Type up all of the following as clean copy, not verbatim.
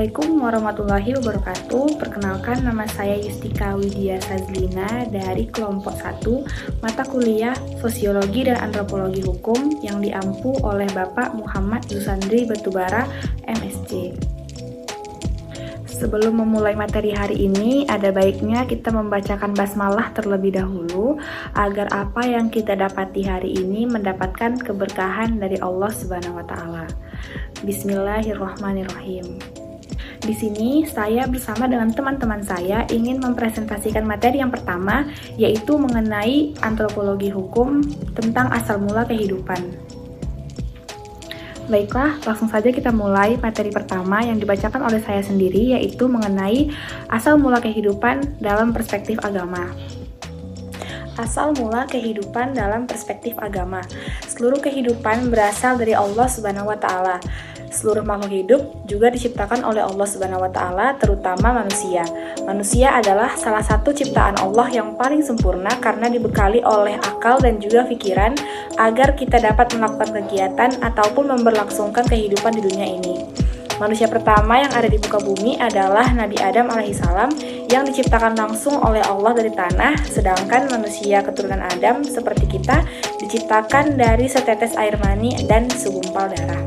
Assalamualaikum warahmatullahi wabarakatuh. Perkenalkan, nama saya Yustika Widya Sazlina dari kelompok 1 mata kuliah Sosiologi dan Antropologi Hukum yang diampu oleh Bapak Muhammad Zusandri Batubara, MSc. Sebelum memulai materi hari ini, ada baiknya kita membacakan basmalah terlebih dahulu agar apa yang kita dapati hari ini mendapatkan keberkahan dari Allah Subhanahu wa Ta'ala. Bismillahirrahmanirrahim. Di sini saya bersama dengan teman-teman saya ingin mempresentasikan materi yang pertama, yaitu mengenai antropologi hukum tentang asal mula kehidupan. Baiklah, langsung saja kita mulai materi pertama yang dibacakan oleh saya sendiri, yaitu mengenai asal mula kehidupan dalam perspektif agama. Asal mula kehidupan dalam perspektif agama. Seluruh kehidupan berasal dari Allah Subhanahu wa Ta'ala. Seluruh makhluk hidup juga diciptakan oleh Allah Subhanahu wa Ta'ala, terutama manusia. Manusia adalah salah satu ciptaan Allah yang paling sempurna karena dibekali oleh akal dan juga pikiran agar kita dapat melakukan kegiatan ataupun memberlangsungkan kehidupan di dunia ini. Manusia pertama yang ada di muka bumi adalah Nabi Adam alaihissalam yang diciptakan langsung oleh Allah dari tanah, sedangkan manusia keturunan Adam seperti kita diciptakan dari setetes air mani dan segumpal darah.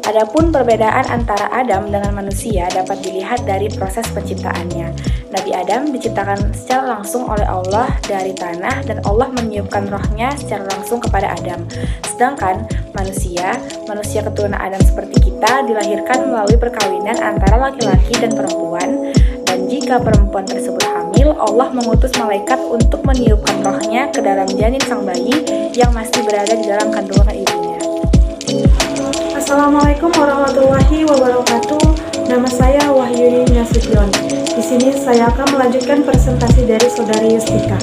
Adapun perbedaan antara Adam dengan manusia dapat dilihat dari proses penciptaannya. Nabi Adam diciptakan secara langsung oleh Allah dari tanah dan Allah meniupkan rohnya secara langsung kepada Adam. Sedangkan manusia keturunan Adam seperti kita dilahirkan melalui perkawinan antara laki-laki dan perempuan, dan jika perempuan tersebut hamil, Allah mengutus malaikat untuk meniupkan rohnya ke dalam janin sang bayi yang masih berada di dalam kandungan ibunya. Assalamualaikum warahmatullahi wabarakatuh. Nama saya Wahyuni Nasution. Di sini saya akan melanjutkan presentasi dari Saudari Yustika.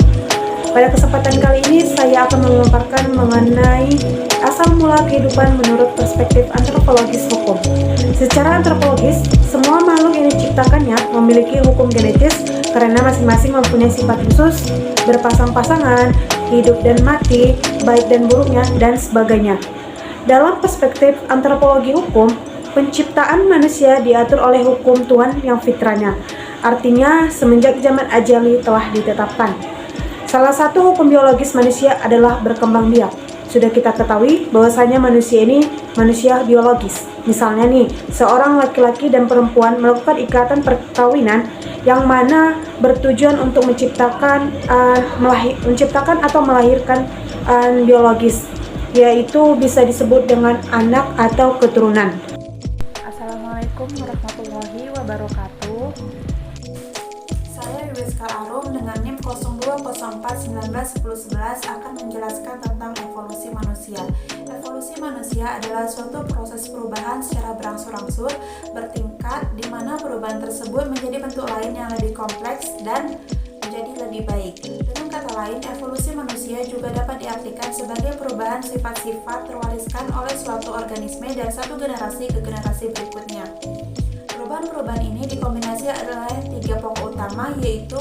Pada kesempatan kali ini saya akan memaparkan mengenai asal mula kehidupan menurut perspektif antropologis hukum. Secara antropologis, semua makhluk yang diciptakannya memiliki hukum genetis karena masing-masing mempunyai sifat khusus, berpasang-pasangan, hidup dan mati, baik dan buruknya, dan sebagainya. Dalam perspektif antropologi hukum, penciptaan manusia diatur oleh hukum Tuhan yang fitrahnya. Artinya, semenjak zaman ajali telah ditetapkan. Salah satu hukum biologis manusia adalah berkembang biak. Sudah kita ketahui bahwasanya manusia ini manusia biologis. Misalnya nih, seorang laki-laki dan perempuan melakukan ikatan perkawinan yang mana bertujuan untuk menciptakan atau melahirkan biologis, yaitu bisa disebut dengan anak atau keturunan. Assalamualaikum warahmatullahi wabarakatuh. Saya Wiwiskal Arum dengan NIM 0204191011 akan menjelaskan tentang evolusi manusia. Evolusi manusia adalah suatu proses perubahan secara berangsur-angsur bertingkat di mana perubahan tersebut menjadi bentuk lain yang lebih kompleks dan menjadi lebih baik. Dengan kata lain, evolusi manusia juga dapat diartikan sebagai perubahan sifat-sifat terwariskan oleh suatu organisme dari satu generasi ke generasi berikutnya. Perubahan-perubahan ini dikombinasi adalah 3 pokok utama, yaitu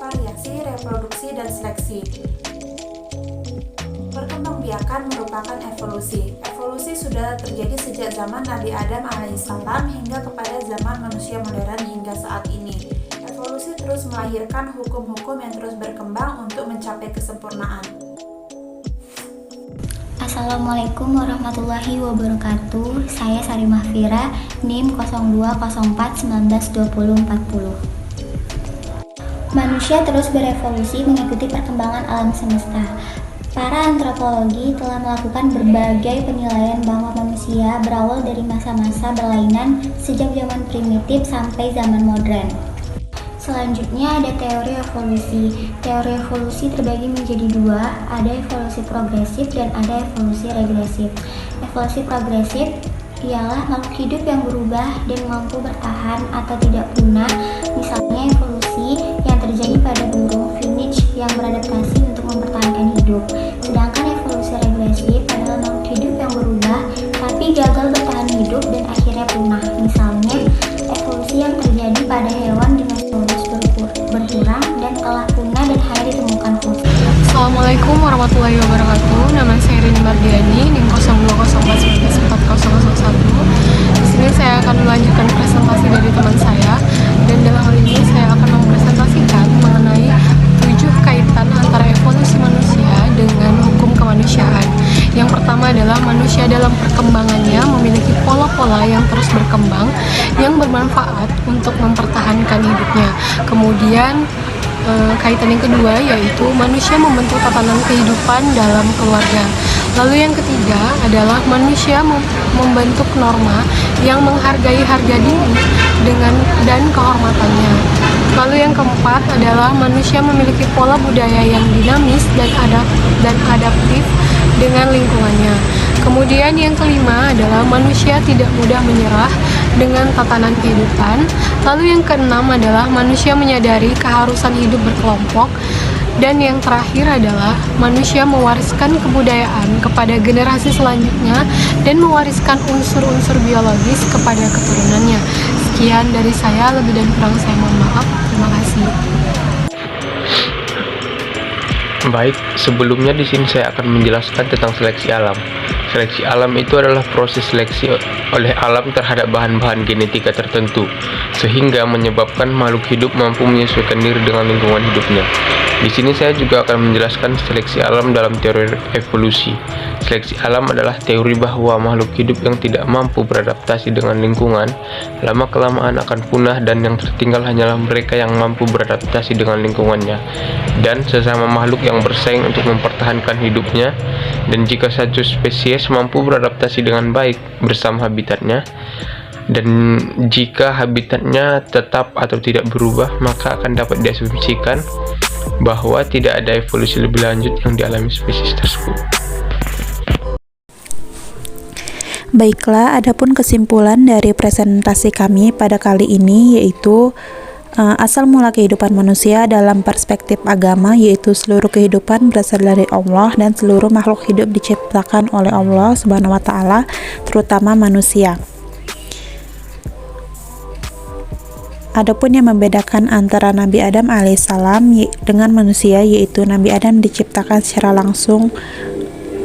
variasi, reproduksi, dan seleksi. Perkembangbiakan merupakan evolusi. Evolusi sudah terjadi sejak zaman Nabi Adam alaihissalam hingga kepada zaman manusia modern hingga saat ini. Evolusi terus melahirkan hukum-hukum yang terus berkembang untuk mencapai kesempurnaan. Assalamualaikum warahmatullahi wabarakatuh. Saya Sari Mahfira, NIM 0204192040. Manusia terus berevolusi mengikuti perkembangan alam semesta. Para antropologi telah melakukan berbagai penilaian bahwa manusia berawal dari masa-masa berlainan sejak zaman primitif sampai zaman modern. Selanjutnya ada teori evolusi. Teori evolusi terbagi menjadi 2, ada evolusi progresif dan ada evolusi regresif. Evolusi progresif ialah makhluk hidup yang berubah dan mampu bertahan atau tidak punah, misalnya evolusi yang terjadi pada burung finich yang beradaptasi untuk mempertahankan hidup. Sedangkan evolusi regresif adalah makhluk hidup yang berubah tapi gagal bertahan hidup dan akhirnya punah, misalnya evolusi yang terjadi pada hewan dinosaurus berkurang dan telah punah dan hanya ditemukan fosil. Assalamualaikum warahmatullahi warahmatullahi wabarakatuh. Nama saya Rini Mardiani, NIM 0204194001. Di sini saya akan melanjutkan presentasi dari teman saya, dan dalam hal ini saya akan mempresentasikan mengenai 7 kaitan antara evolusi manusia dengan hukum kemanusiaan. Yang pertama adalah manusia dalam perkembangannya memiliki pola-pola yang terus berkembang yang bermanfaat untuk mempertahankan hidupnya. Kemudian kaitan yang kedua yaitu manusia membentuk tatanan kehidupan dalam keluarga. Lalu yang ketiga adalah manusia membentuk norma yang menghargai harga diri dan kehormatannya. Lalu yang keempat adalah manusia memiliki pola budaya yang dinamis dan adaptif dengan lingkungannya. Kemudian yang kelima adalah manusia tidak mudah menyerah dengan tatanan kehidupan. Lalu yang keenam adalah manusia menyadari keharusan hidup berkelompok. Dan yang terakhir adalah manusia mewariskan kebudayaan kepada generasi selanjutnya dan mewariskan unsur-unsur biologis kepada keturunannya. Sekian dari saya, lebih dan kurang saya mohon maaf. Terima kasih. Baik, sebelumnya di sini saya akan menjelaskan tentang seleksi alam. Seleksi alam itu adalah proses seleksi oleh alam terhadap bahan-bahan genetika tertentu, sehingga menyebabkan makhluk hidup mampu menyesuaikan diri dengan lingkungan hidupnya. Di sini saya juga akan menjelaskan seleksi alam dalam teori evolusi. Seleksi alam adalah teori bahwa makhluk hidup yang tidak mampu beradaptasi dengan lingkungan lama-kelamaan akan punah, dan yang tertinggal hanyalah mereka yang mampu beradaptasi dengan lingkungannya dan sesama makhluk yang bersaing untuk mempertahankan hidupnya. Dan jika satu spesies mampu beradaptasi dengan baik bersama habitatnya, dan jika habitatnya tetap atau tidak berubah, maka akan dapat diasumsikan bahwa tidak ada evolusi lebih lanjut yang dialami spesies tersebut. Baiklah, adapun kesimpulan dari presentasi kami pada kali ini yaitu asal mula kehidupan manusia dalam perspektif agama, yaitu seluruh kehidupan berasal dari Allah dan seluruh makhluk hidup diciptakan oleh Allah Subhanahu wa taala, terutama manusia. Adapun yang membedakan antara Nabi Adam alaihissalam dengan manusia, yaitu Nabi Adam diciptakan secara langsung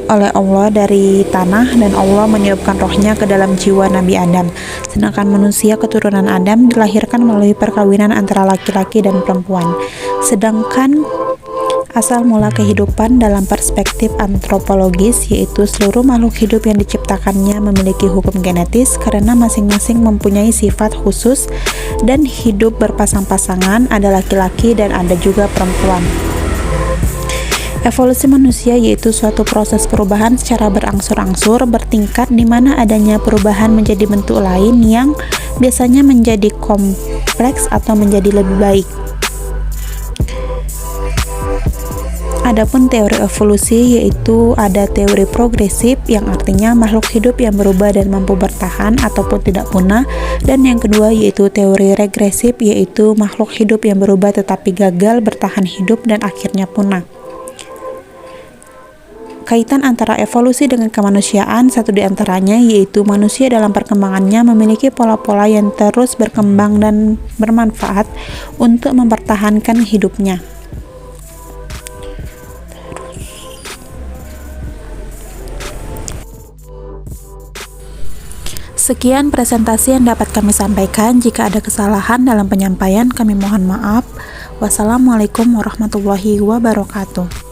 oleh Allah dari tanah dan Allah meniupkan rohnya ke dalam jiwa Nabi Adam. Sedangkan manusia keturunan Adam dilahirkan melalui perkawinan antara laki-laki dan perempuan. Sedangkan asal mula kehidupan dalam perspektif antropologis, yaitu seluruh makhluk hidup yang diciptakannya memiliki hukum genetis karena masing-masing mempunyai sifat khusus dan hidup berpasang-pasangan, ada laki-laki dan ada juga perempuan. Evolusi manusia yaitu suatu proses perubahan secara berangsur-angsur bertingkat di mana adanya perubahan menjadi bentuk lain yang biasanya menjadi kompleks atau menjadi lebih baik. Adapun teori evolusi yaitu ada teori progresif yang artinya makhluk hidup yang berubah dan mampu bertahan ataupun tidak punah, dan yang kedua yaitu teori regresif yaitu makhluk hidup yang berubah tetapi gagal bertahan hidup dan akhirnya punah. Kaitan antara evolusi dengan kemanusiaan, satu di antaranya yaitu manusia dalam perkembangannya memiliki pola-pola yang terus berkembang dan bermanfaat untuk mempertahankan hidupnya. Sekian presentasi yang dapat kami sampaikan. Jika ada kesalahan dalam penyampaian, kami mohon maaf. Wassalamualaikum warahmatullahi wabarakatuh.